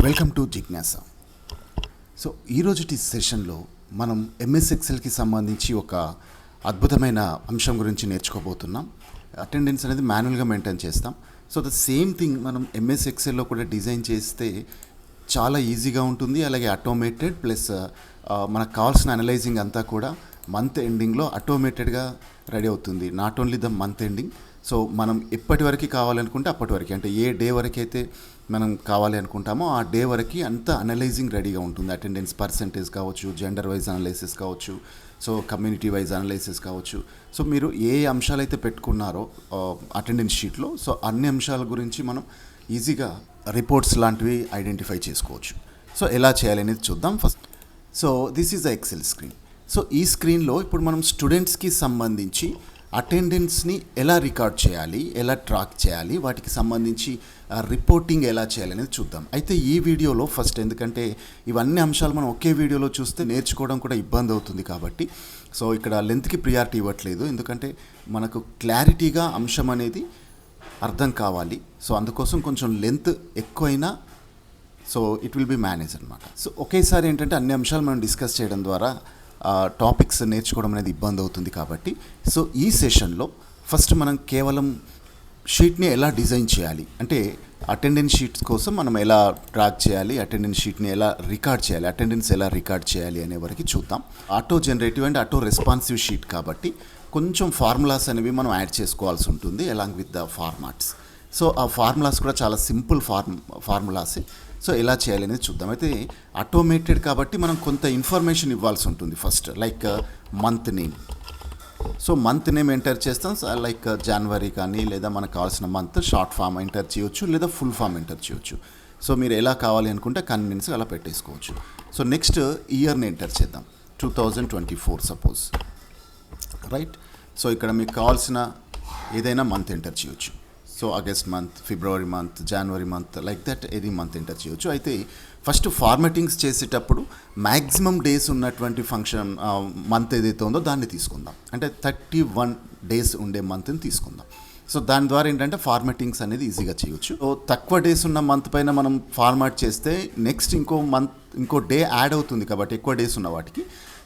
Welcome to Jignasa. So ఈరోజుటి సెషన్లో మనం MS ఎక్సెల్కి సంబంధించి ఒక అద్భుతమైన అంశం గురించి నేర్చుకోబోతున్నాం. అటెండెన్స్ అనేది మాన్యువల్గా మెయింటైన్ చేస్తాం. సో ద సేమ్ థింగ్ మనం ఎంఎస్ ఎక్సెల్లో కూడా డిజైన్ చేస్తే చాలా ఈజీగా ఉంటుంది. అలాగే ఆటోమేటెడ్ ప్లస్ మనకు కావాల్సిన అనలైజింగ్ అంతా కూడా మంత్ ఎండింగ్లో ఆటోమేటెడ్గా రెడీ అవుతుంది. Not only the month ending, so మనం ఎప్పటి వరకు కావాలనుకుంటే అప్పటి వరకు, అంటే ఏ డే వరకు అయితే మనం కావాలి అనుకుంటామో ఆ డే వరకు అంత అనలైజింగ్ రెడీగా ఉంటుంది. అటెండెన్స్ పర్సెంటేజ్ కావచ్చు, జెండర్ వైజ్ అనలైసిస్ కావచ్చు, సో కమ్యూనిటీ వైజ్ అనలైసిస్ కావచ్చు. సో మీరు ఏ అంశాలైతే పెట్టుకున్నారో అటెండెన్స్ షీట్లో, సో అన్ని అంశాల గురించి మనం ఈజీగా రిపోర్ట్స్ లాంటివి ఐడెంటిఫై చేసుకోవచ్చు. సో ఎలా చేయాలి అనేది చూద్దాం first. So this is the XL screen. So ఈ స్క్రీన్లో ఇప్పుడు మనం స్టూడెంట్స్కి సంబంధించి అటెండెన్స్ని ఎలా రికార్డ్ చేయాలి, ఎలా ట్రాక్ చేయాలి, వాటికి సంబంధించి రిపోర్టింగ్ ఎలా చేయాలి అనేది చూద్దాం. అయితే ఈ వీడియోలో ఫస్ట్, ఎందుకంటే ఇవన్నీ అంశాలు మనం ఒకే వీడియోలో చూస్తే నేర్చుకోవడం కూడా ఇబ్బంది అవుతుంది కాబట్టి సో ఇక్కడ లెంత్కి ప్రియారిటీ ఇవ్వట్లేదు, ఎందుకంటే మనకు క్లారిటీగా అంశం అనేది అర్థం కావాలి. సో అందుకోసం కొంచెం లెంత్ ఎక్కువైనా so it will be manage అనమాట. సో ఒకేసారి ఏంటంటే అన్ని అంశాలు మనం డిస్కస్ చేయడం ద్వారా టాపిక్స్ నేర్చుకోవడం అనేది ఇబ్బంది అవుతుంది కాబట్టి సో ఈ సెషన్లో ఫస్ట్ మనం కేవలం షీట్ని ఎలా డిజైన్ చేయాలి, అంటే అటెండెన్స్ షీట్స్ కోసం మనం ఎలా ట్రాక్ చేయాలి, అటెండెన్స్ షీట్ని ఎలా రికార్డ్ చేయాలి, అటెండెన్స్ ఎలా రికార్డ్ చేయాలి అనే వరకు చూద్దాం. Auto generative and auto responsive sheet కాబట్టి కొంచెం ఫార్ములాస్ అనేవి మనం యాడ్ చేసుకోవాల్సి ఉంటుంది along with the formats. So ఆ ఫార్ములాస్ కూడా చాలా సింపుల్ ఫార్ములాసే. సో ఎలా చేయాలి అనేది చూద్దాం. అయితే ఆటోమేటెడ్ కాబట్టి మనం కొంత ఇన్ఫర్మేషన్ ఇవ్వాల్సి ఉంటుంది first, like month name. So month name enter చేస్తాం, లైక్ జనవరి కానీ, లేదా మనకు కావాల్సిన మంత్ షార్ట్ ఫామ్ ఎంటర్ చేయొచ్చు, లేదా ఫుల్ ఫామ్ ఎంటర్ చేయొచ్చు. సో మీరు ఎలా కావాలి అనుకుంటే కన్వీనియన్స్గా అలా పెట్టేసుకోవచ్చు. సో నెక్స్ట్ ఇయర్ని ఎంటర్ చేద్దాం, 2024 సపోజ్, రైట్. సో ఇక్కడ మీకు కావాల్సిన ఏదైనా మంత్ ఎంటర్ చేయొచ్చు. So August month, February month, January month, like that any month enter చేయొచ్చు. అయితే ఫస్ట్ ఫార్మాటింగ్స్ చేసేటప్పుడు మ్యాక్సిమం డేస్ ఉన్నటువంటి ఫంక్షన్ మంత్ ఏదైతే ఉందో దాన్ని తీసుకుందాం, అంటే 31 డేస్ ఉండే మంత్ని తీసుకుందాం. సో దాని ద్వారా ఏంటంటే ఫార్మాటింగ్స్ అనేది ఈజీగా చేయొచ్చు. సో తక్కువ డేస్ ఉన్న మంత్ పైన మనం ఫార్మాట్ చేస్తే నెక్స్ట్ ఇంకో డే యాడ్ అవుతుంది కాబట్టి ఎక్కువ డేస్ ఉన్న వాటికి,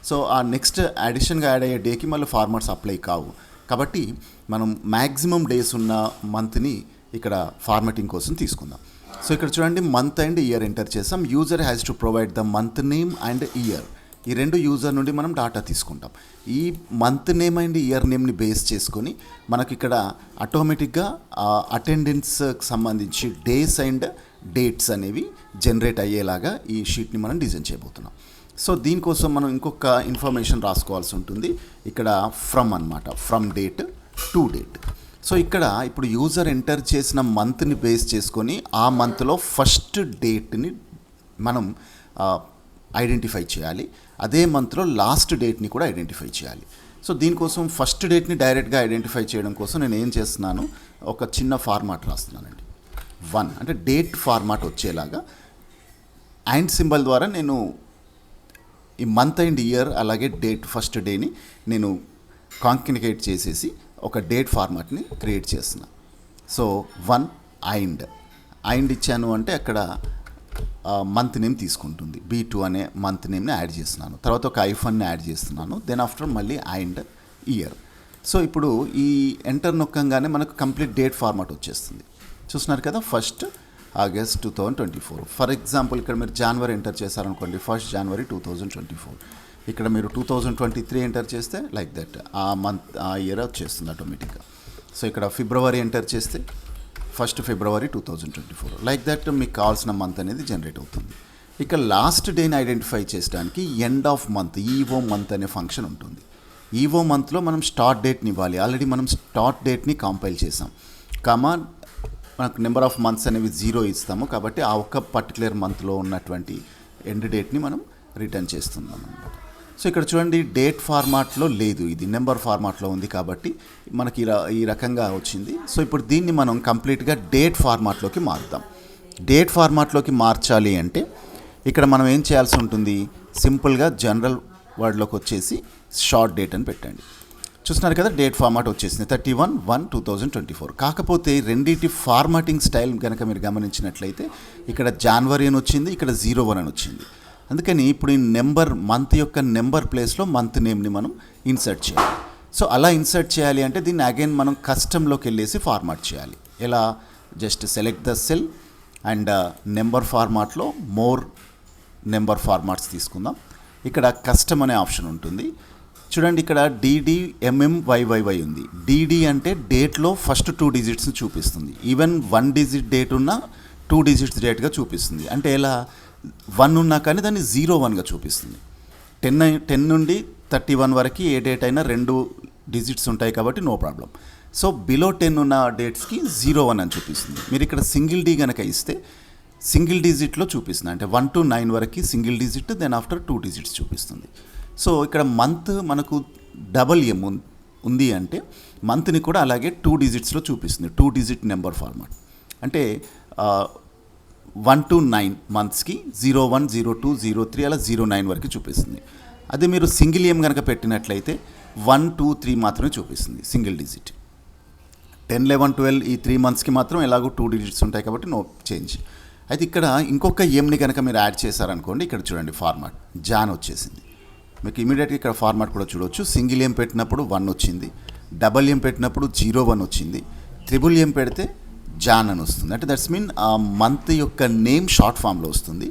సో ఆ నెక్స్ట్ అడిషన్గా యాడ్ అయ్యే డేకి మళ్ళీ ఫార్మాట్స్ అప్లై కావు. కాబట్టి మనం మ్యాక్సిమం డేస్ ఉన్న మంత్ని ఇక్కడ ఫార్మాటింగ్ కోసం తీసుకుందాం. సో ఇక్కడ చూడండి, మంత్ అండ్ ఇయర్ ఎంటర్ చేసాం. User has to provide the month name and year. ఈ రెండు యూజర్ నుండి మనం డాటా తీసుకుంటాం. ఈ మంత్ నేమ్ అండ్ ఇయర్ నేమ్ని బేస్ చేసుకొని మనకి ఇక్కడ ఆటోమేటిక్గా అటెండెన్స్కి సంబంధించి డేస్ అండ్ డేట్స్ అనేవి జనరేట్ అయ్యేలాగా ఈ షీట్ని మనం డిజైన్ చేయబోతున్నాం. సో దీనికోసం మనం ఇంకొక ఇన్ఫర్మేషన్ రాసుకోవాల్సి ఉంటుంది. ఇక్కడ ఫ్రమ్ అన్నమాట, from date to date. So ఇక్కడ ఇప్పుడు యూజర్ ఎంటర్ చేసిన మంత్ని బేస్ చేసుకొని ఆ మంత్లో ఫస్ట్ డేట్ని మనం ఐడెంటిఫై చేయాలి, అదే మంత్లో లాస్ట్ డేట్ని కూడా ఐడెంటిఫై చేయాలి. సో దీనికోసం ఫస్ట్ డేట్ని డైరెక్ట్గా ఐడెంటిఫై చేయడం కోసం నేను ఏం చేస్తున్నాను, ఒక చిన్న ఫార్మాట్ రాస్తున్నానండి. 1 అంటే డేట్ ఫార్మాట్ వచ్చేలాగా అండ్ సింబల్ ద్వారా నేను ఈ మంత్ అండ్ ఇయర్ అలాగే డేట్ ఫస్ట్ డేని నేను కాంకినికేట్ చేసేసి ఒక డేట్ ఫార్మాట్ని క్రియేట్ చేస్తున్నా. సో 1 అండ్ ఇచ్చాను అంటే అక్కడ మంత్ నేమ్ తీసుకుంటుంది, B2 అనే మంత్ నేమ్ని యాడ్ చేస్తున్నాను, తర్వాత ఒక ఐఫన్ని యాడ్ చేస్తున్నాను, దెన్ ఆఫ్టర్ మళ్ళీ అండ్ ఇయర్. సో ఇప్పుడు ఈ ఎంటర్ నొక్కంగానే మనకు కంప్లీట్ డేట్ ఫార్మాట్ వచ్చేస్తుంది. చూస్తున్నారు కదా, ఫస్ట్ ఆగస్ట్ 2024. ఫర్ ఎగ్జాంపుల్ ఇక్కడ మీరు జనవరి ఎంటర్ చేశారనుకోండి, 1 జనవరి 2024. ఇక్కడ మీరు 2023 ఎంటర్ చేస్తే లైక్ దట్ ఆ మంత్ ఆ ఇయర్ వచ్చేస్తుంది ఆటోమేటిక్గా. సో ఇక్కడ ఫిబ్రవరి ఎంటర్ చేస్తే 1 ఫిబ్రవరి 2024, లైక్ దట్ మీకు కావాల్సిన మంత్ అనేది జనరేట్ అవుతుంది. ఇక లాస్ట్ డేని ఐడెంటిఫై చేయడానికి end of month, EO month అనే ఫంక్షన్ ఉంటుంది. ఈవో మంత్లో మనం స్టార్ట్ డేట్ని ఇవ్వాలి. ఆల్రెడీ మనం స్టార్ట్ డేట్ని కంపైల్ చేసాం, మనకు నెంబర్ ఆఫ్ మంత్స్ అనేవి 0 ఇస్తాము కాబట్టి ఆ ఒక్క పర్టికులర్ మంత్లో ఉన్నటువంటి ఎండ్ డేట్ని మనం రిటర్న్ చేస్తున్నాం అన్నమాట. సో ఇక్కడ చూడండి, డేట్ ఫార్మాట్లో లేదు, ఇది నెంబర్ ఫార్మాట్లో ఉంది కాబట్టి మనకి ఈ రకంగా వచ్చింది. సో ఇప్పుడు దీన్ని మనం కంప్లీట్గా డేట్ ఫార్మాట్లోకి మారుద్దాం. డేట్ ఫార్మాట్లోకి మార్చాలి అంటే ఇక్కడ మనం ఏం చేయాల్సి ఉంటుంది, సింపుల్గా జనరల్ వర్డ్లోకి వచ్చేసి షార్ట్ డేట్ అని పెట్టండి. చూస్తున్నారు కదా, డేట్ ఫార్మాట్ వచ్చేసింది 31/1/2024. కాకపోతే రెండింటి ఫార్మాటింగ్ స్టైల్ కనుక మీరు గమనించినట్లయితే ఇక్కడ జనవరి అని వచ్చింది, ఇక్కడ 01 అని వచ్చింది. అందుకని ఇప్పుడు ఈ నెంబర్, మంత్ యొక్క నెంబర్ ప్లేస్లో మంత్ నేమ్ని మనం ఇన్సర్ట్ చేయాలి. సో అలా ఇన్సర్ట్ చేయాలి అంటే దీన్ని అగైన్ మనం కస్టమ్లోకి వెళ్ళేసి ఫార్మాట్ చేయాలి. ఎలా, just select the cell and number ఫార్మాట్లో మోర్ నెంబర్ ఫార్మాట్స్ తీసుకుందాం. ఇక్కడ కస్టమ్ అనే ఆప్షన్ ఉంటుంది. చూడండి, ఇక్కడ DDMMYYY ఉంది. DD అంటే డేట్లో ఫస్ట్ 2 డిజిట్స్ని చూపిస్తుంది. ఈవెన్ 1 డిజిట్ డేట్ ఉన్న 2 డిజిట్స్ డేట్గా చూపిస్తుంది. అంటే ఎలా, 1 ఉన్నా కానీ దాన్ని 01గా చూపిస్తుంది. 10 నుండి 31 వరకు ఏ డేట్ అయినా 2 డిజిట్స్ ఉంటాయి కాబట్టి నో ప్రాబ్లం. సో బిలో 10 ఉన్న డేట్స్కి 01 అని చూపిస్తుంది. మీరు ఇక్కడ సింగిల్ డి కనుక ఇస్తే సింగిల్ డిజిట్లో చూపిస్తుంది. అంటే 1 to 9 వరకు single digit, then after 2 digits చూపిస్తుంది. సో ఇక్కడ మంత్ మనకు MM ఉంది అంటే మంత్ని కూడా అలాగే 2 డిజిట్స్లో చూపిస్తుంది. 2 డిజిట్ నెంబర్ ఫార్మాట్ అంటే 1 to 9 మంత్స్కి 01, 02, 03 అలా 09 వరకు చూపిస్తుంది. అదే మీరు సింగిల్ ఎం కనుక పెట్టినట్లయితే 1, 2, 3 మాత్రమే చూపిస్తుంది సింగిల్ డిజిట్. 10, 11, 12 ఈ 3 మంత్స్కి మాత్రం ఎలాగో 2 డిజిట్స్ ఉంటాయి కాబట్టి నో చేంజ్. అయితే ఇక్కడ ఇంకొక ఎంని కనుక మీరు యాడ్ చేశారనుకోండి, ఇక్కడ చూడండి ఫార్మాట్ జాన్ వచ్చేసింది. మీకు ఇమీడియట్గా ఇక్కడ ఫార్మాట్ కూడా చూడవచ్చు. సింగిల్ ఎం పెట్టినప్పుడు 1 వచ్చింది, డబల్ ఎం పెట్టినప్పుడు 01 వచ్చింది, ట్రిపుల్ ఎం పెడితే జాన్ అని వస్తుంది. అంటే దట్స్ మీన్ ఆ మంత్ యొక్క నేమ్ షార్ట్ ఫామ్లో వస్తుంది.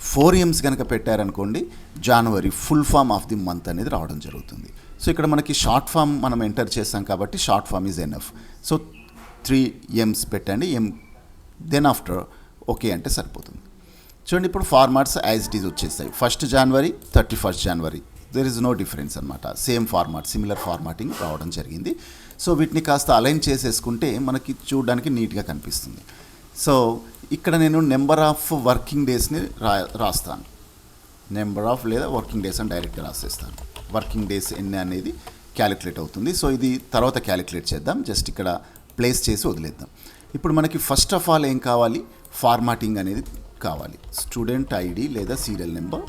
4 ఎమ్స్ కనుక పెట్టారనుకోండి, జనవరి full form of the month అనేది రావడం జరుగుతుంది. సో ఇక్కడ మనకి షార్ట్ ఫామ్ మనం ఎంటర్ చేస్తాం కాబట్టి short form is enough. So 3 Ms పెట్టండి, దెన్ ఆఫ్టర్ ఓకే అంటే సరిపోతుంది. చూడండి, ఇప్పుడు ఫార్మాట్స్ యాజ్ ఇట్ ఈజ్ వచ్చేస్తాయి. 1st జనవరి, 31st జనవరి, దెర్ ఇస్ నో డిఫరెన్స్ అనమాట. సేమ్ ఫార్మాట్, సిమిలర్ ఫార్మాటింగ్ రావడం జరిగింది. సో వీటిని కాస్త అలైన్ చేసేసుకుంటే మనకి చూడడానికి నీట్గా కనిపిస్తుంది. సో ఇక్కడ నేను నెంబర్ ఆఫ్ వర్కింగ్ డేస్ని రాస్తాను. నెంబర్ ఆఫ్ లేదా వర్కింగ్ డేస్ అని డైరెక్ట్గా రాసేస్తాను. వర్కింగ్ డేస్ ఎన్ని అనేది క్యాలిక్యులేట్ అవుతుంది. సో ఇది తర్వాత క్యాలిక్యులేట్ చేద్దాం, జస్ట్ ఇక్కడ ప్లేస్ చేసి వదిలేద్దాం. ఇప్పుడు మనకి ఫస్ట్ ఆఫ్ ఆల్ ఏం కావాలి, ఫార్మాటింగ్ అనేది కావాలి. స్టూడెంట్ ఐడి లేదా serial number,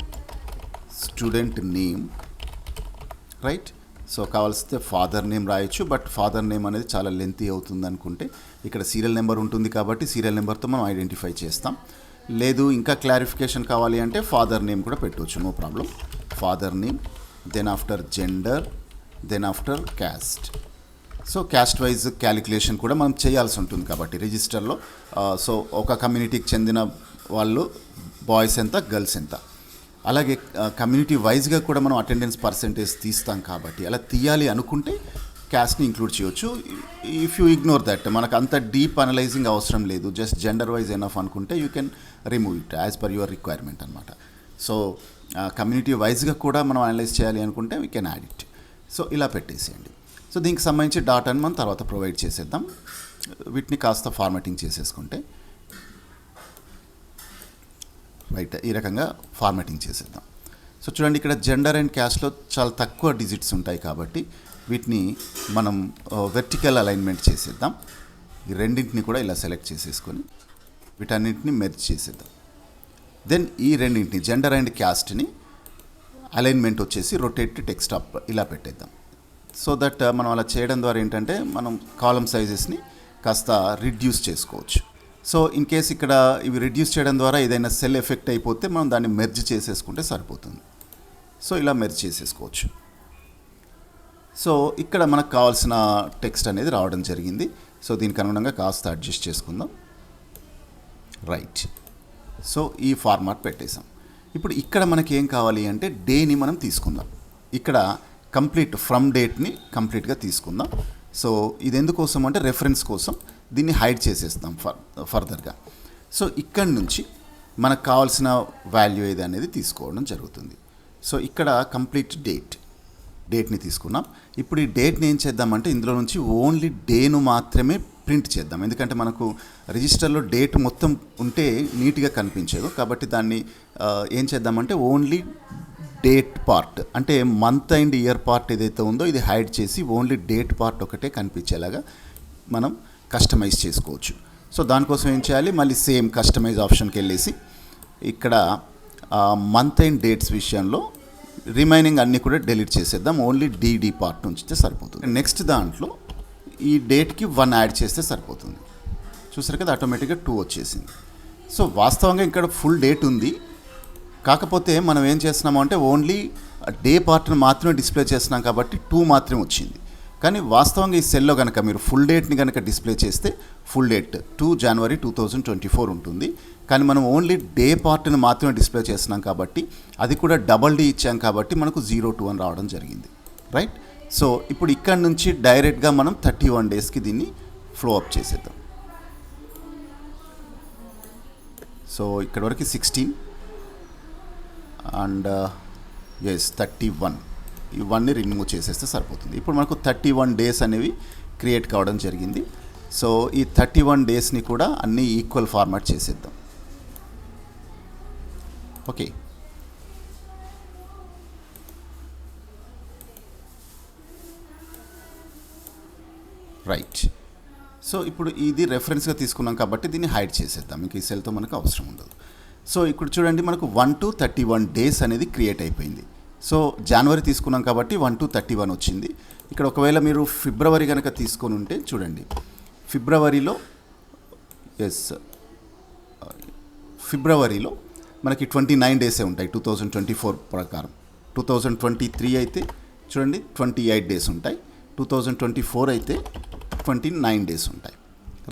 student name, right. So కావాల్సితే ఫాదర్ నేమ్ రాయొచ్చు, బట్ ఫాదర్ నేమ్ అనేది చాలా లెంతీ అవుతుంది అనుకుంటే ఇక్కడ సీరియల్ నెంబర్ ఉంటుంది కాబట్టి సీరియల్ నెంబర్తో మనం ఐడెంటిఫై చేస్తాం. లేదు ఇంకా క్లారిఫికేషన్ కావాలి అంటే ఫాదర్ నేమ్ కూడా పెట్టవచ్చు, no problem. Father name, then after gender, then after caste. So caste wise calculation కూడా మనం చేయాల్సి ఉంటుంది కాబట్టి రిజిస్టర్లో. సో ఒక కమ్యూనిటీకి చెందిన వాళ్ళు బాయ్స్ ఎంత, గర్ల్స్ ఎంత, అలాగే కమ్యూనిటీ వైజ్గా కూడా మనం అటెండెన్స్ పర్సెంటేజ్ తీస్తాం కాబట్టి అలా తీయాలి అనుకుంటే క్యాస్ట్ని ఇంక్లూడ్ చేయొచ్చు. ఇఫ్ యూ ఇగ్నోర్ దట్, మనకు అంత డీప్ అనలైజింగ్ అవసరం లేదు, జస్ట్ జెండర్ వైజ్ ఎనఫ్ అనుకుంటే you can remove it as per your requirement అనమాట. సో కమ్యూనిటీ వైజ్గా కూడా మనం అనలైజ్ చేయాలి అనుకుంటే we can add it. So ఇలా పెట్టేసేయండి. సో దీనికి సంబంధించి డాటాని మనం తర్వాత ప్రొవైడ్ చేసేద్దాం. వీటిని కాస్త ఫార్మాటింగ్ చేసేసుకుంటే రైట్, ఈ రకంగా ఫార్మాటింగ్ చేసేద్దాం. సో చూడండి, ఇక్కడ జెండర్ అండ్ క్యాస్ట్లో చాలా తక్కువ డిజిట్స్ ఉంటాయి కాబట్టి వీటిని మనం వెర్టికల్ అలైన్మెంట్ చేసేద్దాం. ఈ రెండింటిని కూడా ఇలా సెలెక్ట్ చేసేసుకొని వీటన్నింటిని మెర్జ్ చేసేద్దాం. దెన్ ఈ రెండింటిని జెండర్ అండ్ క్యాస్ట్ని అలైన్మెంట్ వచ్చేసి రొటేట్ టెక్స్ట్ అప్ ఇలా పెట్టేద్దాం. సో దట్ మనం అలా చేయడం ద్వారా ఏంటంటే మనం కాలమ్ సైజెస్ని కాస్త రిడ్యూస్ చేసుకోవచ్చు. సో ఇన్ కేస్ ఇక్కడ ఇవి రిడ్యూస్ చేయడం ద్వారా ఏదైనా సెల్ ఎఫెక్ట్ అయిపోతే మనం దాన్ని మెర్జ్ చేసేసుకుంటే సరిపోతుంది. సో ఇలా మెర్జ్ చేసేసుకోవచ్చు. సో ఇక్కడ మనకు కావాల్సిన టెక్స్ట్ అనేది రావడం జరిగింది. సో దీనికి అనుగుణంగా కాస్త అడ్జస్ట్ చేసుకుందాం. రైట్, సో ఈ ఫార్మాట్ పెట్టేసాం. ఇప్పుడు ఇక్కడ మనకి ఏం కావాలి అంటే డేని మనం తీసుకుందాం. ఇక్కడ కంప్లీట్ ఫ్రమ్ డేట్ని కంప్లీట్గా తీసుకుందాం. సో ఇది ఎందుకోసం అంటే రెఫరెన్స్ కోసం దీన్ని హైడ్ చేసేస్తాం ఫర్దర్గా. సో ఇక్కడి నుంచి మనకు కావాల్సిన వాల్యూ ఏది అనేది తీసుకోవడం జరుగుతుంది. సో ఇక్కడ కంప్లీట్ డేట్ని తీసుకున్నాం. ఇప్పుడు ఈ డేట్ని ఏం చేద్దామంటే ఇందులో నుంచి ఓన్లీ డేను మాత్రమే ప్రింట్ చేద్దాం. ఎందుకంటే మనకు రిజిస్టర్లో డేట్ మొత్తం ఉంటే నీట్గా కనిపించదు కాబట్టి దాన్ని ఏం చేద్దామంటే ఓన్లీ డేట్ పార్ట్ అంటే మంత్ అండ్ ఇయర్ పార్ట్ ఏదైతే ఉందో ఇది హైడ్ చేసి ఓన్లీ డేట్ పార్ట్ ఒకటే కనిపించేలాగా మనం కస్టమైజ్ చేసుకోవచ్చు. సో దానికోసం ఏం చేయాలి, మళ్ళీ సేమ్ కస్టమైజ్ ఆప్షన్కి వెళ్ళేసి ఇక్కడ మంత్ అండ్ డేట్స్ విషయంలో రిమైనింగ్ అన్నీ కూడా డిలీట్ చేసేద్దాం, ఓన్లీ డీడీ పార్ట్ ఉంచితే సరిపోతుంది. నెక్స్ట్ దాంట్లో ఈ డేట్కి 1 యాడ్ చేస్తే సరిపోతుంది. చూసారు కదా, ఆటోమేటిక్గా 2 వచ్చేసింది. సో వాస్తవంగా ఇక్కడ ఫుల్ డేట్ ఉంది, కాకపోతే మనం ఏం చేస్తున్నాము అంటే ఓన్లీ డే పార్ట్ని మాత్రమే డిస్ప్లే చేస్తున్నాం కాబట్టి 2 మాత్రమే వచ్చింది. కానీ వాస్తవంగా ఈ సెల్లో కనుక మీరు ఫుల్ డేట్ని కనుక డిస్ప్లే చేస్తే ఫుల్ డేట్ 2 జనవరి 2024 ఉంటుంది. కానీ మనం ఓన్లీ డే పార్ట్ని మాత్రమే డిస్ప్లే చేస్తున్నాం కాబట్టి, అది కూడా డబల్ డి ఇచ్చాం కాబట్టి మనకు 02 అని రావడం జరిగింది. రైట్. సో ఇప్పుడు ఇక్కడ నుంచి డైరెక్ట్గా మనం 31 డేస్కి దీన్ని ఫ్లో అప్ చేసేద్దాం. సో ఇక్కడ వరకు 16 అండ్ 31, ఇవన్నీ రిమూవ్ చేసేస్తే సరిపోతుంది. ఇప్పుడు మనకు 31 డేస్ అనేవి క్రియేట్ కావడం జరిగింది. సో ఈ 31 డేస్ని కూడా అన్నీ ఈక్వల్ ఫార్మాట్ చేసేద్దాం. ఓకే. రైట్. సో ఇప్పుడు ఇది రెఫరెన్స్గా తీసుకున్నాం కాబట్టి దీన్ని హైడ్ చేసేద్దాం, ఇంక ఈ సెల్తో మనకు అవసరం ఉండదు. సో ఇప్పుడు చూడండి, మనకు 1 to 31 డేస్ అనేది క్రియేట్ అయిపోయింది. సో జనవరి తీసుకున్నాం కాబట్టి 1 to 31 వచ్చింది. ఇక్కడ ఒకవేళ మీరు ఫిబ్రవరి కనుక తీసుకొని ఉంటే చూడండి, ఫిబ్రవరిలో మనకి 29 డేసే ఉంటాయి 2024 ప్రకారం. 2023 అయితే చూడండి 28 డేస్ ఉంటాయి, 2024 అయితే 29 డేస్ ఉంటాయి.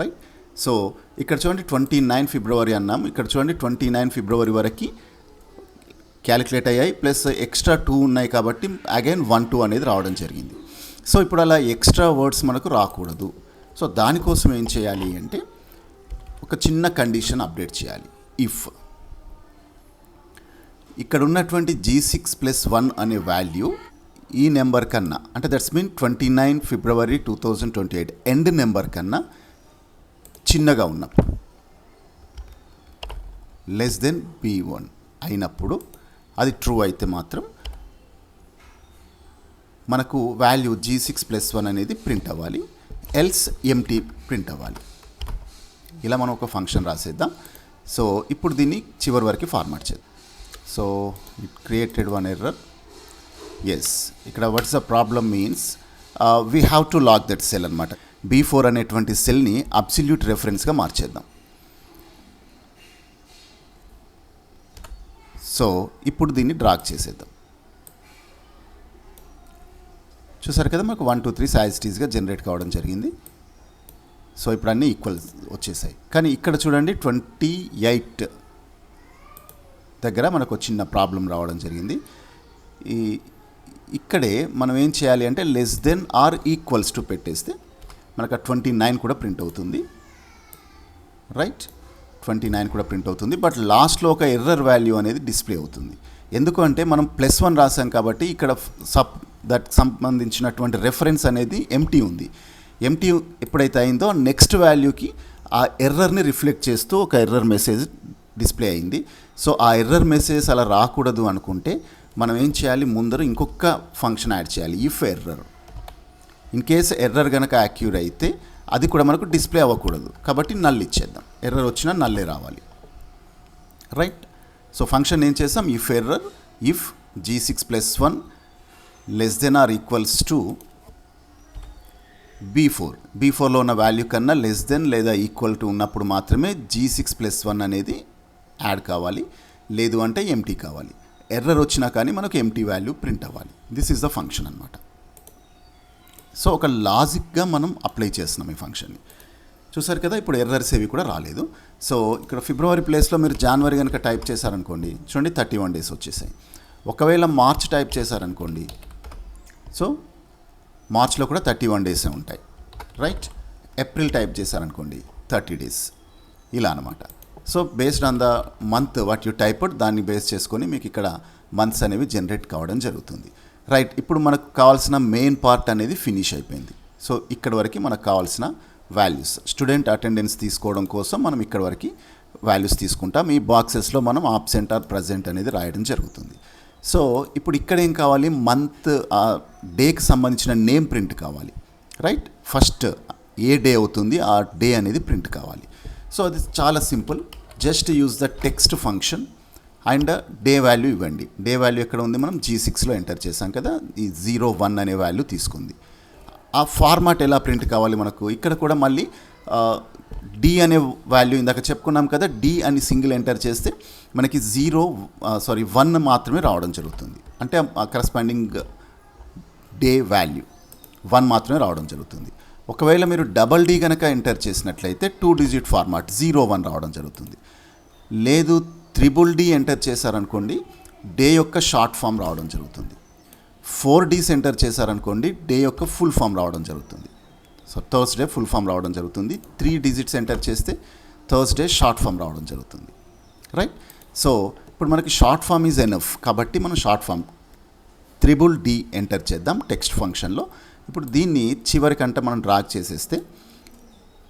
రైట్. సో ఇక్కడ చూడండి 29 ఫిబ్రవరి అన్నాం, ఇక్కడ చూడండి 29 ఫిబ్రవరి వరకు క్యాలిక్యులేట్ అయ్యాయి, ప్లస్ ఎక్స్ట్రా 2 ఉన్నాయి కాబట్టి అగైన్ 1 2 అనేది రావడం జరిగింది. సో ఇప్పుడు అలా ఎక్స్ట్రా వర్డ్స్ మనకు రాకూడదు. సో దానికోసం ఏం చేయాలి అంటే ఒక చిన్న కండిషన్ అప్డేట్ చేయాలి. ఇఫ్ ఇక్కడ ఉన్నటువంటి G6+1 అనే వాల్యూ ఈ నెంబర్ కన్నా, అంటే that's mean 29 February 2028 end number కన్నా చిన్నగా ఉన్నప్పుడు, లెస్ దెన్ B1 అయినప్పుడు, అది ట్రూ అయితే మాత్రం మనకు వాల్యూ G6+1 అనేది ప్రింట్ అవ్వాలి, ఎల్స్ ఎంటీ ప్రింట్ అవ్వాలి. ఇలా మనం ఒక ఫంక్షన్ రాసేద్దాం. సో ఇప్పుడు దీన్ని చివరి వరకు ఫార్మాట్ చేద్దాం. So it created one error. Yes, ఇక్కడ what's the problem means we have to lock that cell అనమాట. B4 అనేటువంటి సెల్ని అబ్సల్యూట్ రెఫరెన్స్గా మార్చేద్దాం. సో ఇప్పుడు దీన్ని డ్రాగ్ చేసేద్దాం. చూసారు కదా, మనకు 1 2 3 యాజిటీస్గా జనరేట్ కావడం జరిగింది. సో ఇప్పుడు అన్నీ ఈక్వల్ వచ్చేసాయి. కానీ ఇక్కడ చూడండి 28 దగ్గర మనకు చిన్న ప్రాబ్లం రావడం జరిగింది. ఇక్కడే మనం ఏం చేయాలి అంటే less than or equals to పెట్టేస్తే మనకు 29 కూడా ప్రింట్ అవుతుంది. రైట్, 29 కూడా ప్రింట్ అవుతుంది. బట్ లాస్ట్లో ఒక ఎర్రర్ వాల్యూ అనేది డిస్ప్లే అవుతుంది. ఎందుకంటే మనం +1 రాసాం కాబట్టి ఇక్కడ సంబంధించినటువంటి రెఫరెన్స్ అనేది ఎంటీ ఉంది. ఎంటీ ఎప్పుడైతే అయిందో నెక్స్ట్ వాల్యూకి ఆ ఎర్రర్ని రిఫ్లెక్ట్ చేస్తూ ఒక ఎర్రర్ మెసేజ్ డిస్ప్లే అయింది. సో ఆ ఎర్రర్ మెసేజ్ అలా రాకూడదు అనుకుంటే మనం ఏం చేయాలి, ముందర ఇంకొక ఫంక్షన్ యాడ్ చేయాలి, if error. In case error కనుక యాక్యూర్ అయితే అది కూడా మనకు డిస్ప్లే అవ్వకూడదు కాబట్టి నల్ ఇచ్చేద్దాం. ఎర్రర్ వచ్చినా నల్లే రావాలి. రైట్. సో ఫంక్షన్ ఏం చేస్తాం, if error, if G6+1 less than or equals to B4. B4లో ఉన్న వాల్యూ కన్నా లెస్ దెన్ లేదా ఈక్వల్ టు ఉన్నప్పుడు మాత్రమే G6+1 అనేది యాడ్ కావాలి, లేదు అంటే ఎంటీ కావాలి. ఎర్రర్ వచ్చినా కానీ మనకు ఎంటీ వాల్యూ ప్రింట్ అవ్వాలి. దిస్ ఈజ్ ద ఫంక్షన్ అనమాట. సో ఒక లాజిక్గా మనం అప్లై చేస్తున్నాం ఈ ఫంక్షన్ని. చూసారు కదా, ఇప్పుడు ఎర్రర్స్ ఏవి కూడా రాలేదు. సో ఇక్కడ ఫిబ్రవరి ప్లేస్లో మీరు జనవరి కనుక టైప్ చేశారనుకోండి, చూడండి 31 డేస్ వచ్చేసాయి. ఒకవేళ మార్చ్ టైప్ చేశారనుకోండి, సో మార్చ్లో కూడా 31 డేసే ఉంటాయి. రైట్. ఏప్రిల్ టైప్ చేశారనుకోండి 30 డేస్, ఇలా అనమాట. So based on the month what you typed, దాన్ని బేస్ చేసుకొని మీకు ఇక్కడ మంత్స్ అనేవి జనరేట్ కావడం జరుగుతుంది. రైట్. ఇప్పుడు మనకు కావాల్సిన మెయిన్ పార్ట్ అనేది ఫినిష్ అయిపోయింది. సో ఇక్కడ వరకు మనకు కావాల్సిన వాల్యూస్, స్టూడెంట్ అటెండెన్స్ తీసుకోవడం కోసం మనం ఇక్కడ వరకు వాల్యూస్ తీసుకుంటాం. ఈ బాక్సెస్లో మనం ఆబ్సెంట్ ఆర్ ప్రజెంట్ అనేది రాయడం జరుగుతుంది. సో ఇప్పుడు ఇక్కడ ఏం కావాలి, మంత్ డేకి సంబంధించిన నేమ్ ప్రింట్ కావాలి. రైట్. ఫస్ట్ ఏ డే అవుతుంది ఆ డే అనేది ప్రింట్ కావాలి. సో అది చాలా simple, just use the text function and day value ఇవ్వండి. డే వాల్యూ ఎక్కడ ఉంది, మనం G6లో ఎంటర్ చేసాం కదా, ఈ 01 అనే వాల్యూ తీసుకుంది. ఆ ఫార్మాట్ ఎలా ప్రింట్ కావాలి మనకు, ఇక్కడ కూడా మళ్ళీ డి అనే వాల్యూ ఇందాక చెప్పుకున్నాం కదా, డి అని సింగిల్ ఎంటర్ చేస్తే మనకి 1 మాత్రమే రావడం జరుగుతుంది. అంటే కరస్పాండింగ్ డే వాల్యూ 1 మాత్రమే రావడం జరుగుతుంది. ఒకవేళ మీరు డబల్ డి కనుక ఎంటర్ చేసినట్లయితే 2 డిజిట్ ఫార్మాట్ 01 రావడం జరుగుతుంది. లేదు త్రిబుల్ డి ఎంటర్ చేశారనుకోండి, డే యొక్క షార్ట్ ఫామ్ రావడం జరుగుతుంది. 4Ds ఎంటర్ చేశారనుకోండి, డే యొక్క ఫుల్ ఫామ్ రావడం జరుగుతుంది. సో థర్స్డే ఫుల్ ఫామ్ రావడం జరుగుతుంది. 3 డిజిట్స్ ఎంటర్ చేస్తే థర్స్డే షార్ట్ ఫామ్ రావడం జరుగుతుంది. రైట్. సో ఇప్పుడు మనకి షార్ట్ ఫామ్ ఈజ్ ఎనఫ్ కాబట్టి మనం short form triple D enter చేద్దాం టెక్స్ట్ ఫంక్షన్లో. ఇప్పుడు దీన్ని చివరికంటే మనం డ్రాగ్ చేసేస్తే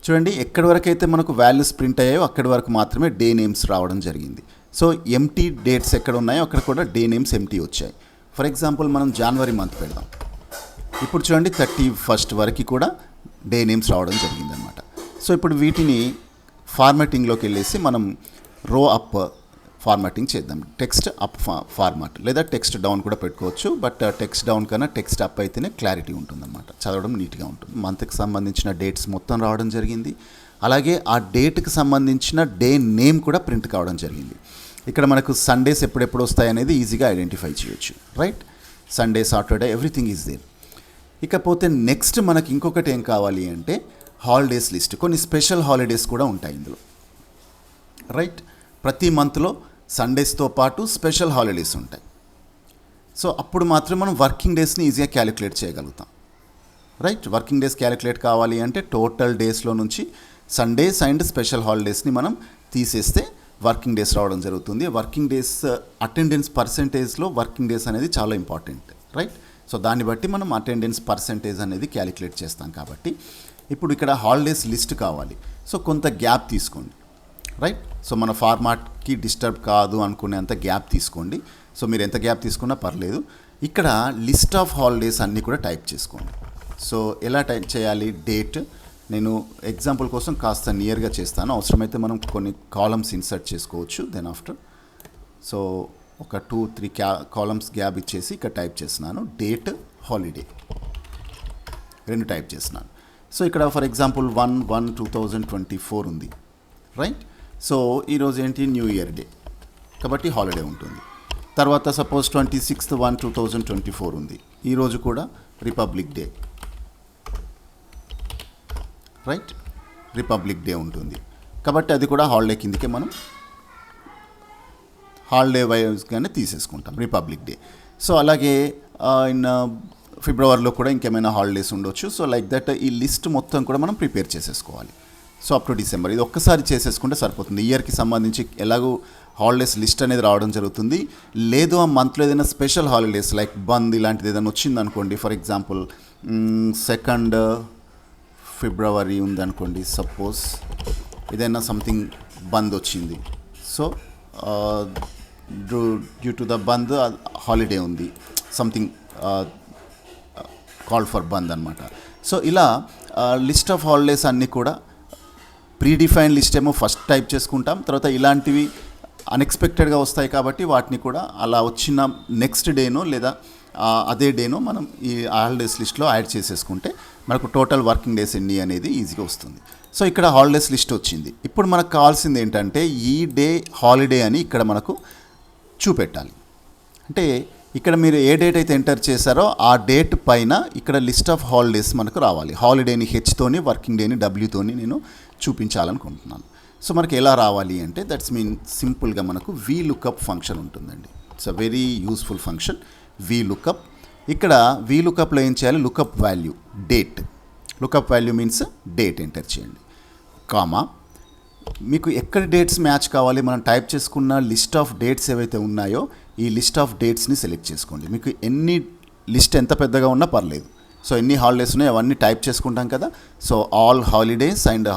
చూడండి, ఎక్కడి వరకు అయితే మనకు వాల్యూస్ ప్రింట్ అయ్యాయో అక్కడి వరకు మాత్రమే డే నేమ్స్ రావడం జరిగింది. సో ఎంటీ డేట్స్ ఎక్కడ ఉన్నాయో అక్కడ కూడా డే నేమ్స్ ఎంటీ వచ్చాయి. ఫర్ ఎగ్జాంపుల్ మనం జనవరి మంత్ పెడదాం. ఇప్పుడు చూడండి 31st వరకు కూడా డే నేమ్స్ రావడం జరిగిందనమాట. సో ఇప్పుడు వీటిని ఫార్మాటింగ్లోకి వెళ్ళేసి మనం రో అప్ ఫార్మాటింగ్ చేద్దాం. టెక్స్ట్ అప్ ఫార్మాట్ లేదా టెక్స్ట్ డౌన్ కూడా పెట్టుకోవచ్చు. బట్ టెక్స్ట్ డౌన్ కన్నా టెక్స్ట్ అప్ అయితేనే క్లారిటీ ఉంటుందన్నమాట, చదవడం నీట్గా ఉంటుంది. మంత్కి సంబంధించిన డేట్స్ మొత్తం రావడం జరిగింది. అలాగే ఆ డేట్కి సంబంధించిన డే నేమ్ కూడా ప్రింట్ కావడం జరిగింది. ఇక్కడ మనకు సండేస్ ఎప్పుడెప్పుడు వస్తాయి అనేది ఈజీగా ఐడెంటిఫై చేయొచ్చు. Right. Sunday, Saturday, everything is there. ఇకపోతే నెక్స్ట్ మనకి ఇంకొకటి ఏం కావాలి అంటే హాలిడేస్ లిస్ట్. కొన్ని స్పెషల్ హాలిడేస్ కూడా ఉంటాయి ఇందులో. రైట్. ప్రతి మంత్లో సండేస్తో పాటు స్పెషల్ హాలిడేస్ ఉంటాయి. సో అప్పుడు మాత్రం మనం వర్కింగ్ డేస్ని ఈజీగా క్యాలిక్యులేట్ చేయగలుగుతాం. రైట్. వర్కింగ్ డేస్ క్యాలిక్యులేట్ కావాలి అంటే టోటల్ డేస్లో నుంచి సండేస్ అండ్ స్పెషల్ హాలిడేస్ని మనం తీసేస్తే వర్కింగ్ డేస్ రావడం జరుగుతుంది. వర్కింగ్ డేస్ అటెండెన్స్ పర్సెంటేజ్లో వర్కింగ్ డేస్ అనేది చాలా ఇంపార్టెంట్. రైట్. సో దాన్ని బట్టి మనం అటెండెన్స్ పర్సెంటేజ్ అనేది క్యాలిక్యులేట్ చేస్తాం. కాబట్టి ఇప్పుడు ఇక్కడ హాలిడేస్ లిస్ట్ కావాలి. సో కొంత గ్యాప్ తీసుకోండి. రైట్. సో మన ఫార్మాట్కి డిస్టర్బ్ కాదు అనుకునేంత గ్యాప్ తీసుకోండి. సో మీరు ఎంత గ్యాప్ తీసుకున్నా పర్లేదు. ఇక్కడ లిస్ట్ ఆఫ్ హాలిడేస్ అన్నీ కూడా టైప్ చేసుకోండి. సో ఎలా టైప్ చేయాలి, డేట్, నేను ఎగ్జాంపుల్ కోసం కాస్త నియర్గా చేస్తాను. అవసరమైతే మనం కొన్ని కాలమ్స్ ఇన్సర్ట్ చేసుకోవచ్చు దెన్ ఆఫ్టర్. సో ఒక 2-3 కాలమ్స్ గ్యాప్ ఇచ్చేసి ఇక్కడ టైప్ చేస్తున్నాను డేట్, హాలిడే, 2 టైప్ చేస్తున్నాను. సో ఇక్కడ ఫర్ ఎగ్జాంపుల్ 1/1/2024 ఉంది. రైట్. సో ఈరోజు ఏంటి, న్యూ ఇయర్ డే కాబట్టి హాలిడే ఉంటుంది. తర్వాత సపోజ్ 26/1/2024 ఉంది. ఈరోజు కూడా republic day. Right. Republic day ఉంటుంది కాబట్టి అది కూడా హాలిడే కిందకే మనం హాలిడే వైజ్గానే తీసేసుకుంటాం రిపబ్లిక్ డే. సో అలాగే ఇన్ ఫిబ్రవరిలో కూడా ఇంకేమైనా హాలిడేస్ ఉండొచ్చు. సో లైక్ దట్ ఈ లిస్ట్ మొత్తం కూడా మనం ప్రిపేర్ చేసేసుకోవాలి. సో అప్ టు డిసెంబర్ ఇది ఒక్కసారి చేసేసుకుంటే సరిపోతుంది. ఇయర్కి సంబంధించి ఎలాగో హాలిడేస్ లిస్ట్ అనేది రావడం జరుగుతుంది. లేదు ఆ మంత్లో ఏదైనా స్పెషల్ హాలిడేస్ లైక్ బంద్ ఇలాంటిది ఏదైనా వచ్చిందనుకోండి, ఫర్ ఎగ్జాంపుల్ 2 ఫిబ్రవరి ఉందనుకోండి, సపోజ్ ఏదైనా సంథింగ్ బంద్ వచ్చింది. So due to the bandh holiday ఉంది, సంథింగ్ కాల్ ఫర్ బంద్ అనమాట. సో ఇలా లిస్ట్ ఆఫ్ హాలిడేస్ అన్నీ కూడా ప్రీడిఫైన్ లిస్ట్ ఏమో ఫస్ట్ టైప్ చేసుకుంటాం. తర్వాత ఇలాంటివి అన్ఎక్స్పెక్టెడ్గా వస్తాయి కాబట్టి వాటిని కూడా అలా వచ్చిన నెక్స్ట్ డేనో లేదా అదే డేనో మనం ఈ హాలిడేస్ లిస్ట్లో యాడ్ చేసేసుకుంటే మనకు టోటల్ వర్కింగ్ డేస్ ఎన్ని అనేది ఈజీగా వస్తుంది. సో ఇక్కడ హాలిడేస్ లిస్ట్ వచ్చింది. ఇప్పుడు మనకు కావాల్సింది ఏంటంటే ఈ డే హాలిడే అని ఇక్కడ మనకు చూపెట్టాలి. అంటే ఇక్కడ మీరు ఏ డేట్ అయితే ఎంటర్ చేశారో ఆ డేట్ పైన ఇక్కడ లిస్ట్ ఆఫ్ హాలిడేస్ మనకు రావాలి. హాలిడేని హెచ్తోని, వర్కింగ్ డేని డబ్ల్యూతోని నేను చూపించాలనుకుంటున్నాను. సో మనకి ఎలా రావాలి అంటే దట్స్ మీన్ సింపుల్గా మనకు VLOOKUP ఫంక్షన్ ఉంటుందండి. It's a very useful function VLOOKUP. ఇక్కడ VLOOKUPలో ఏం చేయాలి, lookup value date, lookup value means date enter చేయండి, కామా మీకు ఎక్కడ డేట్స్ మ్యాచ్ కావాలి మనం టైప్ చేసుకున్న లిస్ట్ ఆఫ్ డేట్స్ ఏవైతే ఉన్నాయో ఈ లిస్ట్ ఆఫ్ డేట్స్ని సెలెక్ట్ చేసుకోండి. మీకు ఎన్ని లిస్ట్ ఎంత పెద్దగా ఉన్నా పర్లేదు. సో ఎన్ని హాలిడేస్ ఉన్నాయో అవన్నీ టైప్ చేసుకుంటాం కదా. So all holidays and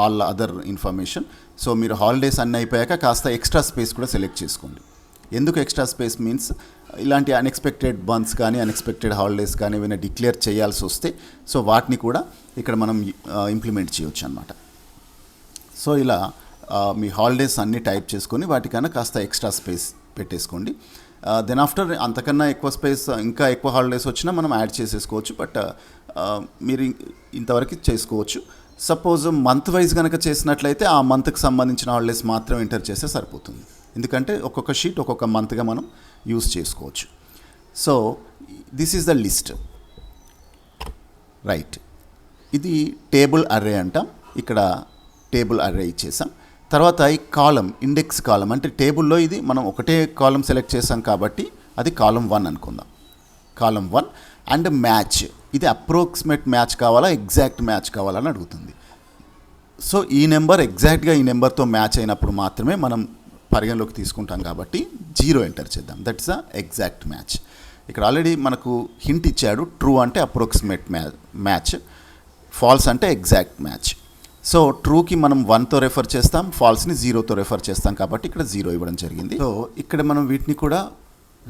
all other information. So మీరు హాలిడేస్ అన్నీ అయిపోయాక కాస్త ఎక్స్ట్రా స్పేస్ కూడా సెలెక్ట్ చేసుకోండి. ఎందుకు ఎక్స్ట్రా స్పేస్ మీన్స్ ఇలాంటి అన్ఎక్స్పెక్టెడ్ బంద్స్ కానీ అన్ఎక్స్పెక్టెడ్ హాలిడేస్ కానీ ఏమైనా డిక్లేర్ చేయాల్సి వస్తే సో వాటిని కూడా ఇక్కడ మనం ఇంప్లిమెంట్ చేయొచ్చు అన్నమాట. సో ఇలా మీ హాలిడేస్ అన్నీ టైప్ చేసుకొని వాటికన్నా కాస్త ఎక్స్ట్రా స్పేస్ పెట్టేసుకోండి. దెన్ ఆఫ్టర్ అంతకన్నా ఎక్కువ స్పేస్ ఇంకా ఎక్కువ హాలిడేస్ వచ్చినా మనం యాడ్ చేసేసుకోవచ్చు. బట్ మీరు ఇంతవరకు చేసుకోవచ్చు. సపోజ్ మంత్ వైజ్ కనుక చేసినట్లయితే ఆ మంత్కి సంబంధించిన హాలిడేస్ మాత్రం ఎంటర్ చేస్తే సరిపోతుంది. ఎందుకంటే ఒక్కొక్క షీట్ ఒక్కొక్క మంత్గా మనం యూస్ చేసుకోవచ్చు. So this is the list, right. ఇది టేబుల్ అర్రే అంటాం. ఇక్కడ టేబుల్ అర్రే ఇచ్చేసాం. తర్వాత ఈ కాలం, ఇండెక్స్ కాలం అంటే టేబుల్లో ఇది మనం ఒకటే కాలం సెలెక్ట్ చేసాం కాబట్టి అది కాలం 1 అనుకుందాం. కాలం 1 అండ్ మ్యాచ్, ఇది అప్రోక్సిమేట్ మ్యాచ్ కావాలా ఎగ్జాక్ట్ మ్యాచ్ కావాలని అడుగుతుంది. సో ఈ నెంబర్ ఎగ్జాక్ట్గా ఈ నెంబర్తో మ్యాచ్ అయినప్పుడు మాత్రమే మనం పరిగణలోకి తీసుకుంటాం కాబట్టి 0 ఎంటర్ చేద్దాం. That's a exact match. ఇక్కడ ఆల్రెడీ మనకు హింట్ ఇచ్చాడు, ట్రూ అంటే అప్రోక్సిమేట్ మ్యాచ్, ఫాల్స్ అంటే ఎగ్జాక్ట్ మ్యాచ్. సో ట్రూకి మనం 1తో రెఫర్ చేస్తాం, ఫాల్స్ని 0తో రెఫర్ చేస్తాం కాబట్టి ఇక్కడ 0 ఇవ్వడం జరిగింది. సో ఇక్కడ మనం వీటిని కూడా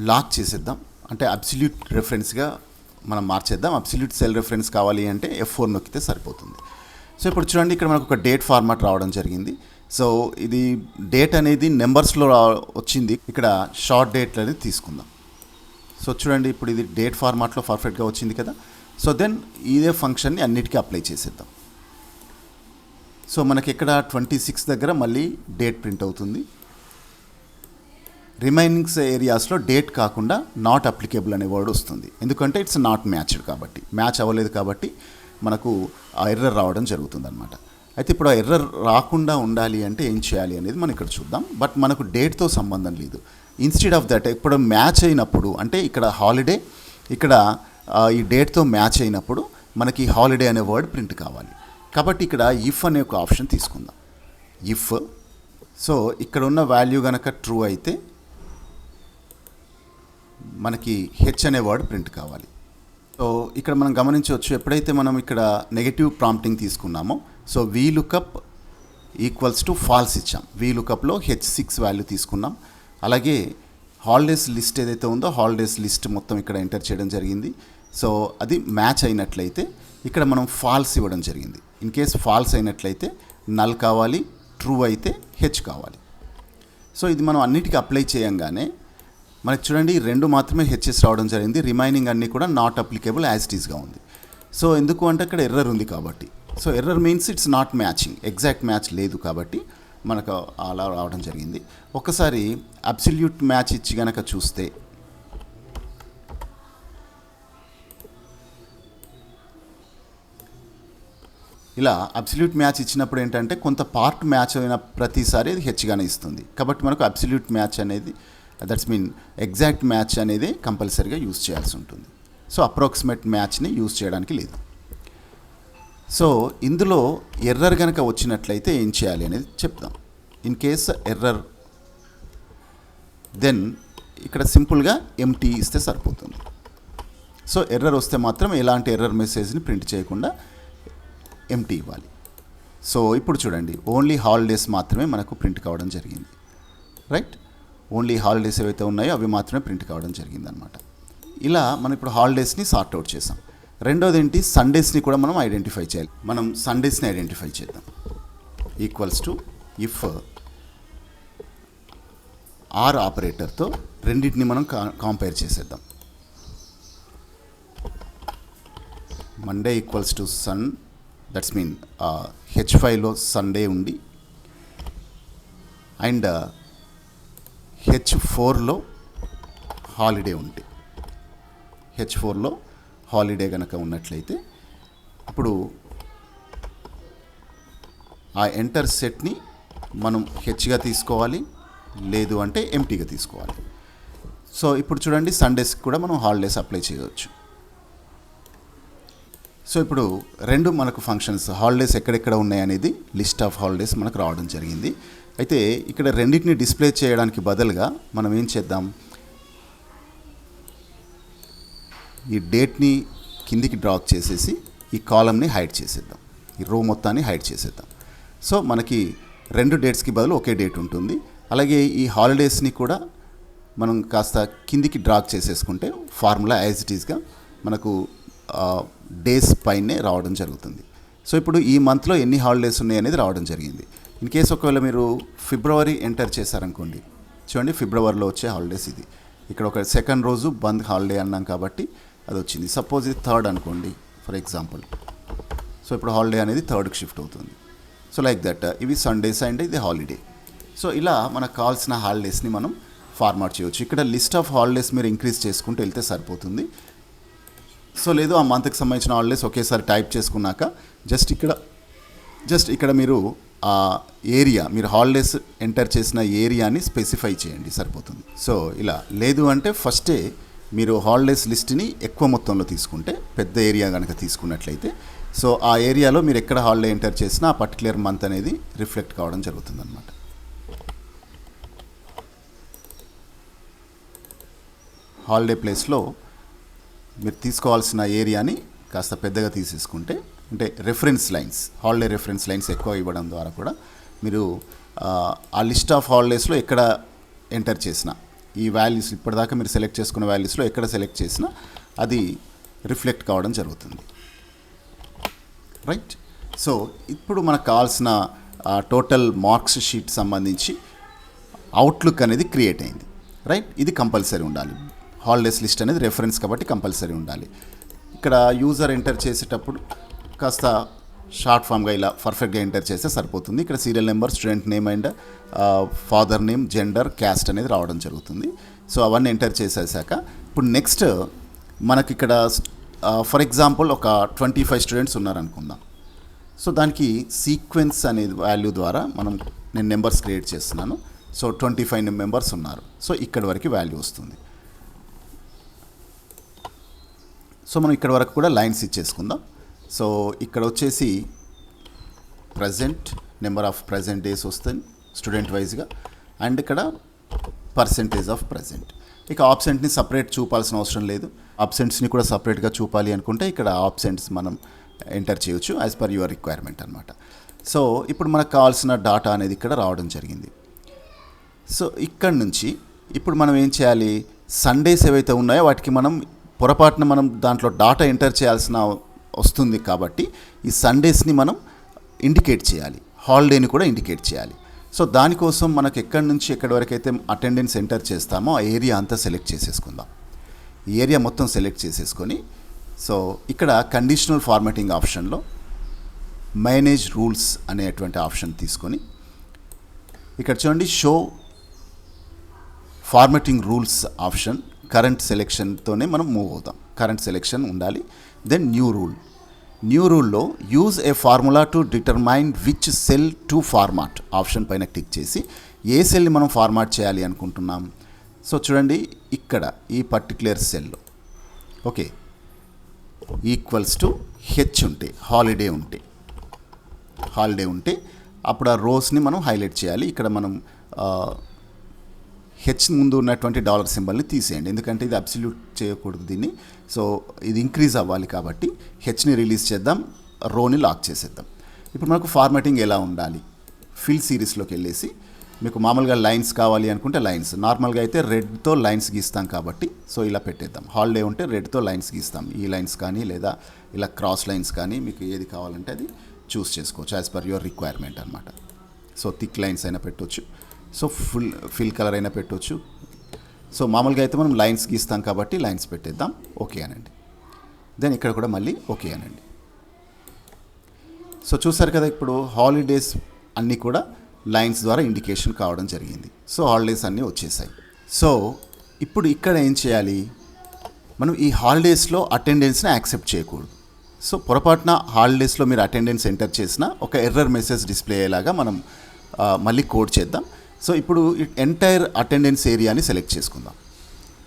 లాక్ చేసేద్దాం, అంటే అబ్సల్యూట్ రెఫరెన్స్గా మనం మార్చేద్దాం. అబ్సల్యూట్ సెల్ రెఫరెన్స్ కావాలి అంటే F4 నొక్కితే సరిపోతుంది. సో ఇప్పుడు చూడండి, ఇక్కడ మనకు ఒక డేట్ ఫార్మాట్ రావడం జరిగింది. సో ఇది డేట్ అనేది నెంబర్స్లో వచ్చింది. ఇక్కడ షార్ట్ డేట్ అనేది తీసుకుందాం. సో చూడండి, ఇప్పుడు ఇది డేట్ ఫార్మాట్లో పర్ఫెక్ట్గా వచ్చింది కదా. సో దెన్ ఇదే ఫంక్షన్ని అన్నిటికీ అప్లై చేసేద్దాం. సో మనకి ఇక్కడ 26 దగ్గర మళ్ళీ డేట్ ప్రింట్ అవుతుంది. రిమైనింగ్స్ ఏరియాస్లో డేట్ కాకుండా నాట్ అప్లికేబుల్ అనే వర్డ్ వస్తుంది. ఎందుకంటే ఇట్స్ నాట్ మ్యాచ్డ్ కాబట్టి, మ్యాచ్ అవ్వలేదు కాబట్టి మనకు ఆ ఎర్రర్ రావడం జరుగుతుంది అనమాట. అయితే ఇప్పుడు ఆ ఎర్రర్ రాకుండా ఉండాలి అంటే ఏం చేయాలి అనేది మనం ఇక్కడ చూద్దాం. బట్ మనకు డేట్తో సంబంధం లేదు. ఇన్స్టెడ్ ఆఫ్ దట్ ఇప్పుడు మ్యాచ్ అయినప్పుడు, అంటే ఇక్కడ హాలిడే, ఇక్కడ ఈ డేట్తో మ్యాచ్ అయినప్పుడు మనకి హాలిడే అనే వర్డ్ ప్రింట్ కావాలి. కాబట్టి ఇక్కడ ఇఫ్ అనే ఒక ఆప్షన్ తీసుకుందాం. ఇఫ్ సో ఇక్కడ ఉన్న వాల్యూ కనుక ట్రూ అయితే మనకి హెచ్ అనే వర్డ్ ప్రింట్ కావాలి. సో ఇక్కడ మనం గమనించవచ్చు, ఎప్పుడైతే మనం ఇక్కడ నెగటివ్ ప్రాంప్టింగ్ తీసుకున్నామో, so VLOOKUP equals to falls ఇచ్చాం. VLOOKUPలో H6 వాల్యూ తీసుకున్నాం. అలాగే హాలిడేస్ లిస్ట్ ఏదైతే ఉందో హాలిడేస్ లిస్ట్ మొత్తం ఇక్కడ ఎంటర్ చేయడం జరిగింది. సో అది మ్యాచ్ అయినట్లయితే ఇక్కడ మనం ఫాల్స్ ఇవ్వడం జరిగింది. ఇన్ కేస్ ఫాల్స్ అయినట్లయితే నల్ కావాలి, ట్రూ అయితే హెచ్ కావాలి. సో ఇది మనం అన్నిటికీ అప్లై చేయంగానే మనకి చూడండి 2 మాత్రమే హెచ్ఎస్ రావడం జరిగింది. రిమైనింగ్ అన్నీ కూడా నాట్ అప్లికేబుల్ యాజ్ ఇట్ ఈస్గా ఉంది. సో ఎందుకు అంటే అక్కడ ఎర్రర్ ఉంది కాబట్టి. So error means it's not matching, exact match లేదు కాబట్టి మనకు అలా రావడం జరిగింది. ఒకసారి అబ్సల్యూట్ మ్యాచ్ ఇచ్చి కనుక చూస్తే ఇలా అబ్సల్యూట్ మ్యాచ్ ఇచ్చినప్పుడు ఏంటంటే కొంత పార్ట్ మ్యాచ్ అయిన ప్రతిసారి అది హెచ్గానే ఇస్తుంది. కాబట్టి మనకు అబ్సల్యూట్ మ్యాచ్ అనేది, దట్స్ మీన్ ఎగ్జాక్ట్ మ్యాచ్ అనేది కంపల్సరీగా యూజ్ చేయాల్సి ఉంటుంది. సో అప్రాక్సిమేట్ మ్యాచ్ని యూజ్ చేయడానికి లేదు. సో ఇందులో ఎర్రర్ కనుక వచ్చినట్లయితే ఏం చేయాలి అనేది చెప్దాం. ఇన్ కేస్ ఎర్రర్, దెన్ ఇక్కడ సింపుల్గా ఎంటీ ఇస్తే సరిపోతుంది. సో ఎర్రర్ వస్తే మాత్రం ఎలాంటి ఎర్రర్ మెసేజ్ని ప్రింట్ చేయకుండా ఎంటీ ఇవ్వాలి. సో ఇప్పుడు చూడండి, ఓన్లీ హాలిడేస్ మాత్రమే మనకు ప్రింట్ కావడం జరిగింది, రైట్. ఓన్లీ హాలిడేస్ ఏవైతే ఉన్నాయో అవి మాత్రమే ప్రింట్ కావడం జరిగింది అనమాట. ఇలా మనం ఇప్పుడు హాలిడేస్ని సార్ట్ అవుట్ చేసాం. రెండోది ఏంటి, సండేస్ని కూడా మనం ఐడెంటిఫై చేయాలి. మనం సండేస్ని ఐడెంటిఫై చేద్దాం. ఈక్వల్స్ టు ఇఫ్ ఆర్ ఆపరేటర్తో రెండింటిని మనం కంపేర్ చేసేద్దాం. Monday equals to sun, that's mean H5లో సండే ఉండి, అండ్ H4లో హాలిడే ఉంటే, H4లో హాలిడే కనుక ఉన్నట్లయితే ఇప్పుడు ఆ ఎంటర్ సెట్ని మనం హెచ్గా తీసుకోవాలి, లేదు అంటే ఎంటీగా తీసుకోవాలి. సో ఇప్పుడు చూడండి, సండేస్కి కూడా మనం హాలిడేస్ అప్లై చేయవచ్చు. సో ఇప్పుడు రెండు మనకు ఫంక్షన్స్ హాలిడేస్ ఎక్కడెక్కడ ఉన్నాయనేది లిస్ట్ ఆఫ్ హాలిడేస్ మనకు రావడం జరిగింది. అయితే ఇక్కడ రెండింటిని డిస్ప్లే చేయడానికి బదులుగా మనం ఏం చేద్దాం, ఈ డేట్ని కిందికి డ్రాప్ చేసేసి ఈ కాలమ్ని హైడ్ చేసేద్దాం, ఈ రో మొత్తాన్ని హైడ్ చేసేద్దాం. సో మనకి రెండు డేట్స్కి బదులు ఒకే డేట్ ఉంటుంది. అలాగే ఈ హాలిడేస్ని కూడా మనం కాస్త కిందికి డ్రాగ్ చేసేసుకుంటే ఫార్ములా యాజ్ ఇట్ ఈస్గా మనకు డేస్ పైనే రావడం జరుగుతుంది. సో ఇప్పుడు ఈ మంత్లో ఎన్ని హాలిడేస్ ఉన్నాయి అనేది రావడం జరిగింది. ఇన్ కేస్ ఒకవేళ మీరు ఫిబ్రవరి ఎంటర్ చేశారనుకోండి, చూడండి ఫిబ్రవరిలో వచ్చే హాలిడేస్ ఇది. ఇక్కడ ఒక సెకండ్ రోజు బంద్ హాలిడే అన్నాం కాబట్టి అది వచ్చింది. సపోజ్ ఇది థర్డ్ అనుకోండి ఫర్ ఎగ్జాంపుల్. సో ఇప్పుడు హాలిడే అనేది థర్డ్కి షిఫ్ట్ అవుతుంది. సో లైక్ దట్ ఇవి సండేస్ అండ్ ఇది హాలిడే. సో ఇలా మనకు కావాల్సిన హాలిడేస్ని మనం ఫార్మాట్ చేయవచ్చు. ఇక్కడ లిస్ట్ ఆఫ్ హాలిడేస్ మీరు ఇంక్రీజ్ చేసుకుంటూ వెళ్తే సరిపోతుంది. సో లేదు ఆ మంత్కి సంబంధించిన హాలిడేస్ ఒకేసారి టైప్ చేసుకున్నాక జస్ట్ ఇక్కడ మీరు ఆ ఏరియా, మీరు హాలిడేస్ ఎంటర్ చేసిన ఏరియాని స్పెసిఫై చేయండి సరిపోతుంది. సో ఇలా లేదు అంటే ఫస్టే మీరు హాలిడేస్ లిస్ట్ని ఎక్కువ మొత్తంలో తీసుకుంటే, పెద్ద ఏరియా కనుక తీసుకున్నట్లయితే, సో ఆ ఏరియాలో మీరు ఎక్కడ హాలిడే ఎంటర్ చేసినా ఆ పర్టికులర్ మంత్ అనేది రిఫ్లెక్ట్ కావడం జరుగుతుంది అన్నమాట. హాలిడే ప్లేస్లో మీరు తీసుకోవాల్సిన ఏరియాని కాస్త పెద్దగా తీసేసుకుంటే, అంటే reference lines, holiday reference lines ఎక్కువ ఇవ్వడం ద్వారా కూడా మీరు ఆ లిస్ట్ ఆఫ్ హాలిడేస్లో ఎక్కడ ఎంటర్ చేసినా, ఈ వాల్యూస్ ఇప్పటిదాకా మీరు సెలెక్ట్ చేసుకున్న వాల్యూస్లో ఎక్కడ సెలెక్ట్ చేసినా అది రిఫ్లెక్ట్ కావడం జరుగుతుంది. రైట్. సో ఇప్పుడు మనకు కావాల్సిన టోటల్ మార్క్స్ షీట్ సంబంధించి అవుట్లుక్ అనేది క్రియేట్ అయింది. రైట్. ఇది కంపల్సరీ ఉండాలి. హాలిడేస్ లిస్ట్ అనేది రెఫరెన్స్ కాబట్టి కంపల్సరీ ఉండాలి. ఇక్కడ యూజర్ ఎంటర్ చేసేటప్పుడు కాస్త షార్ట్ ఫామ్గా ఇలా పర్ఫెక్ట్గా ఎంటర్ చేస్తే సరిపోతుంది. ఇక్కడ serial number, student name and father name, gender, caste అనేది రావడం జరుగుతుంది. సో అవన్నీ ఎంటర్ చేసేసాక ఇప్పుడు నెక్స్ట్ మనకి ఇక్కడ ఫర్ ఎగ్జాంపుల్ ఒక 25 స్టూడెంట్స్ ఉన్నారనుకుందాం. సో దానికి సీక్వెన్స్ అనేది వాల్యూ ద్వారా నేను నెంబర్స్ క్రియేట్ చేస్తున్నాను. సో 25 మెంబర్స్ ఉన్నారు. సో ఇక్కడ వరకు వాల్యూ వస్తుంది. సో మనం ఇక్కడ వరకు కూడా లైన్స్ ఇచ్చేసుకుందాం. సో ఇక్కడ వచ్చేసి present, number of present days వస్తుంది స్టూడెంట్ వైజ్గా, అండ్ ఇక్కడ పర్సెంటేజ్ ఆఫ్ ప్రజెంట్. ఇక ఆబ్సెంట్ని సపరేట్ చూపాల్సిన అవసరం లేదు. ఆబ్సెంట్స్ని కూడా సపరేట్గా చూపాలి అనుకుంటే ఇక్కడ ఆబ్సెంట్స్ మనం ఎంటర్ చేయొచ్చు యాజ్ పర్ యువర్ రిక్వైర్మెంట్ అనమాట. సో ఇప్పుడు మనకు కావాల్సిన డాటా అనేది ఇక్కడ రావడం జరిగింది. సో ఇక్కడ నుంచి ఇప్పుడు మనం ఏం చేయాలి, సండేస్ ఏవైతే ఉన్నాయో వాటికి పొరపాటున మనం దాంట్లో డాటా ఎంటర్ చేయాల్సిన వస్తుంది కాబట్టి ఈ సండేస్ని మనం ఇండికేట్ చేయాలి, హాలిడేని కూడా ఇండికేట్ చేయాలి. సో దానికోసం మనకు ఎక్కడి నుంచి ఎక్కడి వరకు అయితే అటెండెన్స్ ఎంటర్ చేస్తామో ఆ ఏరియా అంతా సెలెక్ట్ చేసేసుకుందాం. ఈ ఏరియా మొత్తం సెలెక్ట్ చేసేసుకొని, సో ఇక్కడ కండిషనల్ ఫార్మాటింగ్ ఆప్షన్లో మేనేజ్ రూల్స్ అనేటువంటి ఆప్షన్ తీసుకొని ఇక్కడ చూడండి show formatting rules option, current సెలెక్షన్తోనే మనం మూవ్ అవుతాం. కరెంట్ సెలెక్షన్ ఉండాలి. దెన్ న్యూ రూల్లో use a formula to determine which cell to format option పైన క్లిక్ చేసి ఏ సెల్ని మనం ఫార్మాట్ చేయాలి అనుకుంటున్నాం. సో చూడండి ఇక్కడ ఈ పర్టిక్యులర్ సెల్లో ఓకే ఈక్వల్స్ టు హెచ్ ఉంటే, హాలిడే ఉంటే అప్పుడు ఆ రోస్ని మనం హైలైట్ చేయాలి. ఇక్కడ మనం హెచ్ ముందు ఉన్నటువంటి డాలర్ సింబల్ని తీసేయండి, ఎందుకంటే ఇది అబ్సల్యూట్ చేయకూడదు దీన్ని. సో ఇది ఇంక్రీజ్ అవ్వాలి కాబట్టి హెచ్ని రిలీజ్ చేద్దాం, రోని లాక్ చేసేద్దాం. ఇప్పుడు మనకు ఫార్మాటింగ్ ఎలా ఉండాలి, ఫిల్ సిరీస్లోకి వెళ్ళేసి మీకు మామూలుగా లైన్స్ కావాలి అనుకుంటే లైన్స్, నార్మల్గా అయితే రెడ్తో లైన్స్ గీస్తాం కాబట్టి సో ఇలా పెట్టేద్దాం. హాలిడే ఉంటే రెడ్తో లైన్స్ గీస్తాం, ఈ లైన్స్ కానీ లేదా ఇలా క్రాస్ లైన్స్ కానీ మీకు ఏది కావాలంటే అది చూస్ చేసుకోవచ్చు యాజ్ పర్ యువర్ రిక్వైర్మెంట్ అనమాట. సో థిక్ లైన్స్ అయినా పెట్టవచ్చు, సో ఫిల్ కలర్ అయినా పెట్టవచ్చు. సో మామూలుగా అయితే మనం లైన్స్ గీస్తాం కాబట్టి లైన్స్ పెట్టేద్దాం, ఓకే అనండి. దెన్ ఇక్కడ కూడా మళ్ళీ ఓకే అనండి. సో చూసారు కదా ఇప్పుడు హాలిడేస్ అన్నీ కూడా లైన్స్ ద్వారా ఇండికేషన్ కావడం జరిగింది. సో హాలిడేస్ అన్నీ వచ్చేసాయి. సో ఇప్పుడు ఇక్కడ ఏం చేయాలి, మనం ఈ హాలిడేస్లో అటెండెన్స్ని యాక్సెప్ట్ చేయకూడదు. సో పొరపాటున హాలిడేస్లో మీరు అటెండెన్స్ ఎంటర్ చేసిన ఒక ఎర్రర్ మెసేజ్ డిస్ప్లే అయ్యేలాగా మనం మళ్ళీ కోడ్ చేద్దాం. సో ఇప్పుడు ఎంటైర్ అటెండెన్స్ ఏరియాని సెలెక్ట్ చేసుకుందాం.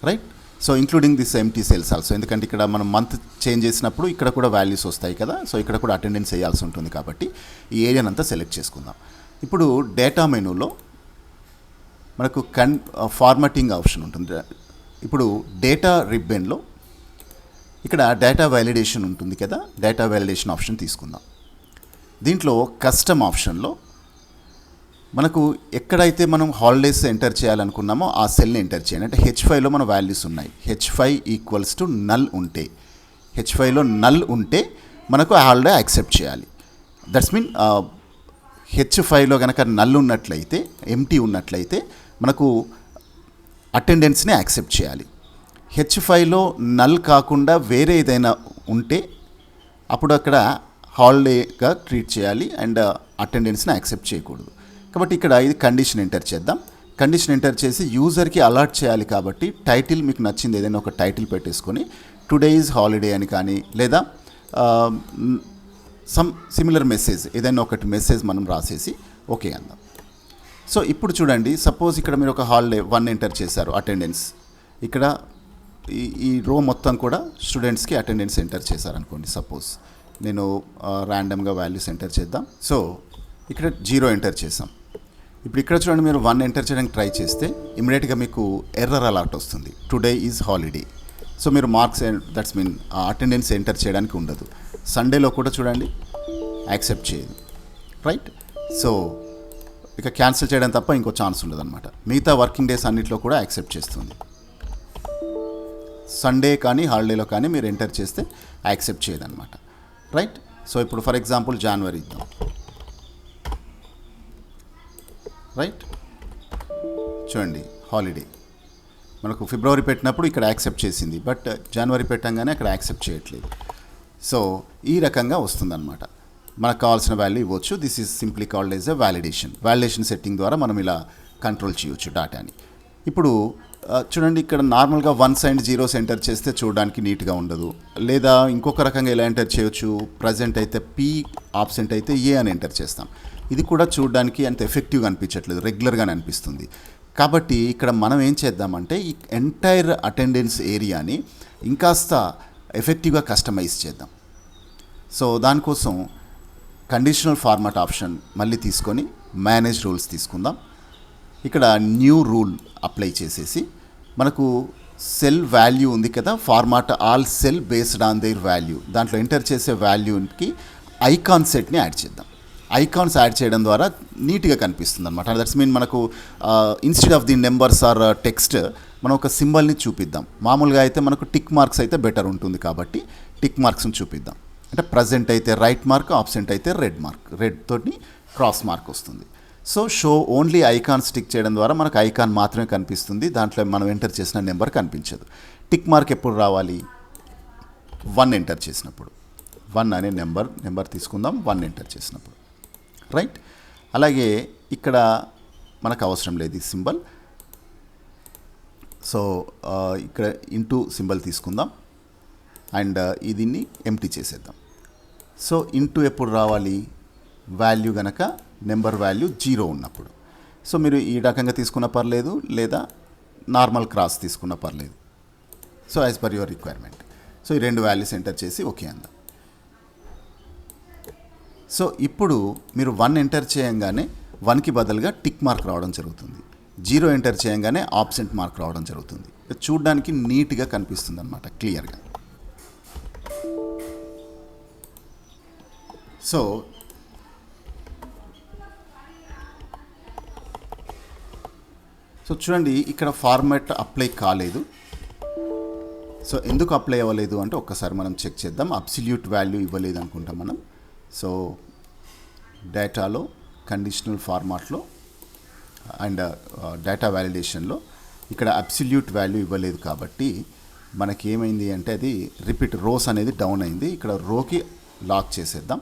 Right. So including this empty cells also, ఎందుకంటే ఇక్కడ మనం మంత్ చేంజ్ చేసినప్పుడు ఇక్కడ కూడా వాల్యూస్ వస్తాయి కదా. సో ఇక్కడ కూడా అటెండెన్స్ వేయాల్సి ఉంటుంది కాబట్టి ఈ ఏరియానంతా సెలెక్ట్ చేసుకుందాం. ఇప్పుడు డేటా మెనూలో మనకు ఫార్మాటింగ్ ఆప్షన్ ఉంటుంది. ఇప్పుడు డేటా రిబ్బన్లో ఇక్కడ డేటా వ్యాలిడేషన్ ఉంటుంది కదా, డేటా వ్యాలిడేషన్ ఆప్షన్ తీసుకుందాం. దీంట్లో కస్టమ్ ఆప్షన్లో మనకు ఎక్కడైతే మనం హాలిడేస్ ఎంటర్ చేయాలనుకున్నామో ఆ సెల్ని ఎంటర్ చేయండి. అంటే H5లో మన వాల్యూస్ ఉన్నాయి. H5 ఈక్వల్స్ టు నల్ ఉంటే, H5లో నల్ ఉంటే మనకు హాలిడే యాక్సెప్ట్ చేయాలి. దట్స్ మీన్ H5లో కనుక నల్ ఉన్నట్లయితే, ఎంటీ ఉన్నట్లయితే మనకు అటెండెన్స్ని యాక్సెప్ట్ చేయాలి. H5లో నల్ కాకుండా వేరే ఏదైనా ఉంటే అప్పుడు అక్కడ హాలిడేగా ట్రీట్ చేయాలి అండ్ అటెండెన్స్ని యాక్సెప్ట్ చేయకూడదు. కాబట్టి ఇక్కడ ఇది కండిషన్ ఎంటర్ చేద్దాం. కండిషన్ ఎంటర్ చేసి యూజర్కి అలర్ట్ చేయాలి కాబట్టి టైటిల్ మీకు నచ్చింది ఏదైనా ఒక టైటిల్ పెట్టేసుకొని టుడే ఈజ్ హాలిడే అని కానీ లేదా సమ్ సిమిలర్ మెసేజ్ ఏదైనా ఒకటి మెసేజ్ మనం రాసేసి ఓకే అందాం. సో ఇప్పుడు చూడండి, సపోజ్ ఇక్కడ మీరు ఒక హాలిడే 1 ఎంటర్ చేశారు అటెండెన్స్. ఇక్కడ ఈ రో మొత్తం కూడా స్టూడెంట్స్కి అటెండెన్స్ ఎంటర్ చేశారనుకోండి. సపోజ్ నేను ర్యాండమ్గా వాల్యూస్ ఎంటర్ చేద్దాం. సో ఇక్కడ 0 ఎంటర్ చేసాం. ఇప్పుడు ఇక్కడ చూడండి, మీరు 1 ఎంటర్ చేయడానికి ట్రై చేస్తే ఇమీడియట్గా మీకు ఎర్రర్ అలర్ట్ వస్తుంది, టుడే ఈజ్ హాలిడే. సో మీరు marks that's mean attendance enter చేయడానికి ఉండదు. సండేలో కూడా చూడండి యాక్సెప్ట్ చేయదు, రైట్. సో ఇక క్యాన్సిల్ చేయడం తప్ప ఇంకో ఛాన్స్ ఉండదు అనమాట. మిగతా వర్కింగ్ డేస్ అన్నింటిలో కూడా యాక్సెప్ట్ చేస్తుంది. సండే కానీ హాలిడేలో కానీ మీరు ఎంటర్ చేస్తే యాక్సెప్ట్ చేయదన్నమాట, రైట్. సో ఇప్పుడు ఫర్ ఎగ్జాంపుల్ జనవరి ఇద్దాం, రైట్. చూడండి హాలిడే మనకు ఫిబ్రవరి పెట్టినప్పుడు ఇక్కడ యాక్సెప్ట్ చేసింది, బట్ జనవరి పెట్టంగానే అక్కడ యాక్సెప్ట్ చేయట్లేదు. సో ఈ రకంగా వస్తుందన్నమాట. మనకు కావాల్సిన వాల్యూ ఇవ్వచ్చు. This is simply called as a validation setting ద్వారా మనం ఇలా కంట్రోల్ చేయవచ్చు డేటాని. ఇప్పుడు చూడండి, ఇక్కడ నార్మల్గా 1s and 0s ఎంటర్ చేస్తే చూడడానికి నీట్గా ఉండదు. లేదా ఇంకొక రకంగా ఎలా ఎంటర్ చేయొచ్చు, ప్రజెంట్ అయితే P, ఆబ్సెంట్ అయితే A అని ఎంటర్ చేస్తాం. ఇది కూడా చూడడానికి అంత ఎఫెక్టివ్గా అనిపించట్లేదు, రెగ్యులర్గానే అనిపిస్తుంది. కాబట్టి ఇక్కడ మనం ఏం చేద్దామంటే ఈ ఎంటైర్ అటెండెన్స్ ఏరియాని ఇంకాస్త ఎఫెక్టివ్గా కస్టమైజ్ చేద్దాం. సో దానికోసం కండిషనల్ ఫార్మాట్ ఆప్షన్ మళ్ళీ తీసుకొని మేనేజ్ రూల్స్ తీసుకుందాం. ఇక్కడ న్యూ రూల్ అప్లై చేసేసి మనకు సెల్ వాల్యూ ఉంది కదా, format all cell based on their value, దాంట్లో ఎంటర్ చేసే వాల్యూకి ఐకాన్ సెట్ని యాడ్ చేద్దాం. ఐకాన్స్ యాడ్ చేయడం ద్వారా నీట్గా కనిపిస్తుంది అనమాట. దట్స్ మీన్ మనకు instead of the numbers or text మనం ఒక సింబల్ని చూపిద్దాం. మామూలుగా అయితే మనకు టిక్ మార్క్స్ అయితే బెటర్ ఉంటుంది కాబట్టి టిక్ మార్క్స్ని చూపిద్దాం. అంటే ప్రజెంట్ అయితే రైట్ మార్క్, ఆబ్సెంట్ అయితే రెడ్ మార్క్, రెడ్ తోటి క్రాస్ మార్క్ వస్తుంది. So show only icon stick చేయడం ద్వారా మనకు ఐకాన్ మాత్రమే కనిపిస్తుంది, దాంట్లో మనం ఎంటర్ చేసిన నెంబర్ కనిపించదు. టిక్ మార్క్ ఎప్పుడు రావాలి, 1 ఎంటర్ చేసినప్పుడు. 1 అనే నెంబర్ తీసుకుందాం 1 ఎంటర్ చేసినప్పుడు, రైట్. అలాగే ఇక్కడ మనకు అవసరం లేదు ఈ సింబల్. సో ఇక్కడ ఇంటూ సింబల్ తీసుకుందాం అండ్ దీన్ని ఎంప్టీ చేసేద్దాం. సో ఇంటూ ఎప్పుడు రావాలి, వాల్యూ గనక నెంబర్ వాల్యూ 0 ఉన్నప్పుడు. సో మీరు ఈ రకంగా తీసుకున్న పర్లేదు, లేదా నార్మల్ క్రాస్ తీసుకున్న పర్లేదు. So as per your requirement. So ఈ 2 వాల్యూస్ ఎంటర్ చేసి ఓకే అందాం. సో ఇప్పుడు మీరు 1 ఎంటర్ చేయంగానే 1కి బదులుగా టిక్ మార్క్ రావడం జరుగుతుంది. 0 ఎంటర్ చేయంగానే ఆబ్సెంట్ మార్క్ రావడం జరుగుతుంది. చూడడానికి నీట్గా కనిపిస్తుంది అనమాట, క్లియర్గా. సో చూడండి, ఇక్కడ ఫార్మాట్ అప్లై కాలేదు. సో ఎందుకు అప్లై అవ్వలేదు అంటే ఒక్కసారి మనం చెక్ చేద్దాం. అబ్సల్యూట్ వాల్యూ ఇవ్వలేదు అనుకుంటాం మనం. సో డేటాలో కండిషనల్ ఫార్మాట్లో అండ్ డేటా వ్యాలిడేషన్లో ఇక్కడ అబ్సల్యూట్ వాల్యూ ఇవ్వలేదు కాబట్టి మనకి ఏమైంది అంటే అది రిపీట్ రోస్ అనేది డౌన్ అయింది. ఇక్కడ రోకి లాక్ చేసేద్దాం,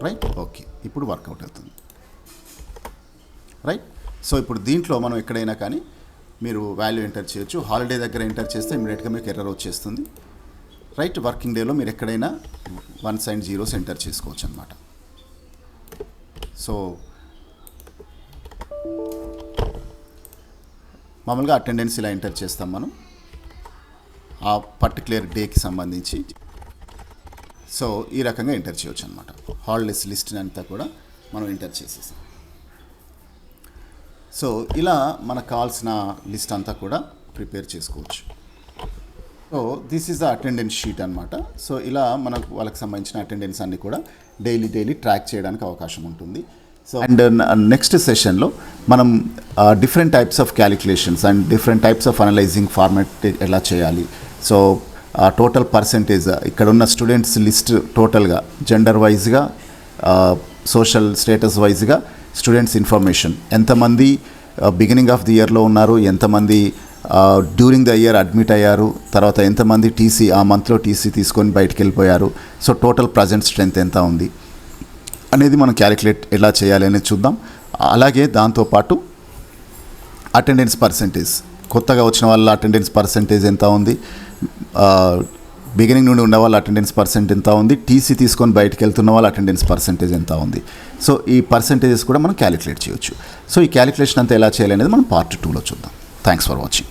రైట్. ఓకే, ఇప్పుడు వర్కౌట్ అవుతుంది, రైట్. సో ఇప్పుడు దీంట్లో మనం ఎక్కడైనా కానీ మీరు వాల్యూ ఎంటర్ చేయొచ్చు. హాలిడే దగ్గర ఎంటర్ చేస్తే ఇమీడియట్గా మీకు ఎర్రర్ వచ్చేస్తుంది, రైట్. వర్కింగ్ డేలో మీరు ఎక్కడైనా 1s and 0s ఎంటర్ చేసుకోవచ్చు అనమాట. సో మామూలుగా అటెండెన్స్ ఇలా ఎంటర్ చేస్తాం మనం ఆ పర్టికులర్ డేకి సంబంధించి. సో ఈ రకంగా ఎంటర్ చేయవచ్చు అనమాట. హాలిడేస్ లిస్ట్ అంతా కూడా మనం ఎంటర్ చేసేసాం. సో ఇలా మనకు కావాల్సిన లిస్ట్ అంతా కూడా ప్రిపేర్ చేసుకోవచ్చు. So this is the attendance sheet అనమాట. సో ఇలా మనకు వాళ్ళకి సంబంధించిన అటెండెన్స్ అన్ని కూడా డైలీ ట్రాక్ చేయడానికి అవకాశం ఉంటుంది. సో అండ్ నెక్స్ట్ సెషన్లో మనం different types of calculations and different types of analysing format ఎలా చేయాలి, సో టోటల్ పర్సంటేజ్ ఇక్కడ ఉన్న స్టూడెంట్స్ లిస్ట్ టోటల్గా జెండర్ వైజ్గా సోషల్ స్టేటస్ వైజ్గా స్టూడెంట్స్ ఇన్ఫర్మేషన్ ఎంతమంది బిగినింగ్ ఆఫ్ ది ఇయర్లో ఉన్నారు, ఎంతమంది డ్యూరింగ్ ద ఇయర్ అడ్మిట్ అయ్యారు, తర్వాత ఎంతమంది టీసీ ఆ మంత్లో టీసీ తీసుకొని బయటికి వెళ్ళిపోయారు, సో టోటల్ ప్రజెంట్ స్ట్రెంత్ ఎంత ఉంది అనేది మనం క్యాలిక్యులేట్ ఎలా చేయాలి అనేది చూద్దాం. అలాగే దాంతోపాటు అటెండెన్స్ పర్సంటేజ్, కొత్తగా వచ్చిన వాళ్ళ అటెండెన్స్ పర్సంటేజ్ ఎంత ఉంది, బిగినింగ్ నుండి ఉన్న వాళ్ళ అటెండెన్స్ పర్సెంట్ ఎంత ఉంది, టీసీ తీసుకొని బయటకు వెళ్తున్న వాళ్ళ అటెండెన్స్ పర్సంటేజ్ ఎంత ఉంది. సో ఈ పర్సంటేజెస్ కూడా మనం క్యాలిక్యులేట్ చేయొచ్చు. సో ఈ క్యాలిక్యులేషన్ అంతా ఎలా చేయాలి అనేది మనం పార్ట్ 2లో చూద్దాం. Thanks for watching.